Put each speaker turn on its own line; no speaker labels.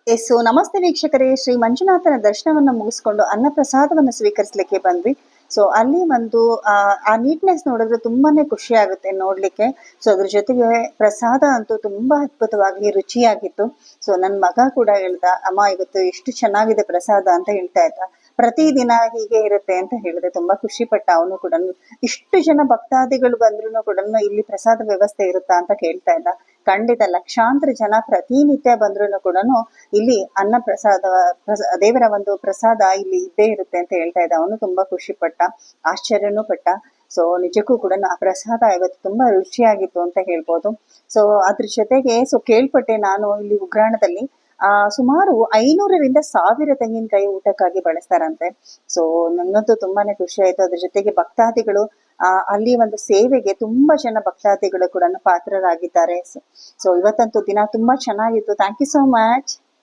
S ನಮಸ್ತೆ ವೀಕ್ಷಕರೇ, ಶ್ರೀ ಮಂಜುನಾಥನ ದರ್ಶನವನ್ನ ಮುಗಿಸ್ಕೊಂಡು ಅನ್ನಪ್ರಸಾದವನ್ನು ಸ್ವೀಕರಿಸಲಿಕ್ಕೆ ಬಂದ್ವಿ. ಸೊ ಅಲ್ಲಿ ಒಂದು ಆ ನೀಟ್ನೆಸ್ ನೋಡಿದ್ರೆ ತುಂಬಾನೇ ಖುಷಿ ಆಗುತ್ತೆ ನೋಡ್ಲಿಕ್ಕೆ. ಸೊ ಅದ್ರ ಜೊತೆಗೆ ಪ್ರಸಾದ ಅಂತೂ ತುಂಬಾ ಅದ್ಭುತವಾಗಿ ರುಚಿಯಾಗಿತ್ತು. ಸೊ ನನ್ನ ಮಗ ಕೂಡ ಹೇಳ್ದ, ಅಮ್ಮ ಇವತ್ತು ಎಷ್ಟು ಚೆನ್ನಾಗಿದೆ ಪ್ರಸಾದ ಅಂತ ಹೇಳ್ತಾ ಇದ್ದ. ಪ್ರತಿದಿನ ಹೀಗೆ ಇರುತ್ತೆ ಅಂತ ಹೇಳಿದೆ. ತುಂಬಾ ಖುಷಿ ಪಟ್ಟ ಅವನು ಕೂಡ. ಇಷ್ಟು ಜನ ಭಕ್ತಾದಿಗಳು ಬಂದ್ರು ಕೂಡ ಇಲ್ಲಿ ಪ್ರಸಾದ ವ್ಯವಸ್ಥೆ ಇರುತ್ತಾ ಅಂತ ಕೇಳ್ತಾ ಇದ್ದ. ಖಂಡಿತ ಲಕ್ಷಾಂತರ ಜನ ಪ್ರತಿನಿತ್ಯ ಬಂದ್ರು ಕೂಡ ಇಲ್ಲಿ ಅನ್ನ ಪ್ರಸಾದ ದೇವರ ಒಂದು ಪ್ರಸಾದ ಇಲ್ಲಿ ಇದ್ದೇ ಇರುತ್ತೆ ಅಂತ ಹೇಳ್ತಾ ಇದ್ದ. ಅವನು ತುಂಬಾ ಖುಷಿ ಪಟ್ಟ, ಆಶ್ಚರ್ಯನೂ ಪಟ್ಟ. ಸೊ ನಿಜಕ್ಕೂ ಕೂಡ ಆ ಪ್ರಸಾದ ಇವತ್ತು ತುಂಬಾ ರುಚಿಯಾಗಿತ್ತು ಅಂತ ಹೇಳ್ಬೋದು. ಸೊ ಅದ್ರ ಜೊತೆಗೆ ಕೇಳ್ಪಟ್ಟೆ ನಾನು ಇಲ್ಲಿ ಉಗ್ರಾಣದಲ್ಲಿ ಸುಮಾರು 500 ರಿಂದ 1000 ತೆಂಗಿನಕಾಯಿ ಊಟಕ್ಕಾಗಿ ಬಳಸ್ತಾರಂತೆ. ಸೊ ನನ್ನಂತೂ ತುಂಬಾನೇ ಖುಷಿ ಆಯ್ತು. ಅದ್ರ ಜೊತೆಗೆ ಭಕ್ತಾದಿಗಳು ಅಲ್ಲಿ ಒಂದು ಸೇವೆಗೆ ತುಂಬಾ ಜನ ಭಕ್ತಾದಿಗಳು ಕೂಡ ಪಾತ್ರರಾಗಿದ್ದಾರೆ. ಸೊ ಇವತ್ತಂತೂ ದಿನ ತುಂಬಾ ಚೆನ್ನಾಗಿತ್ತು. Thank you so much.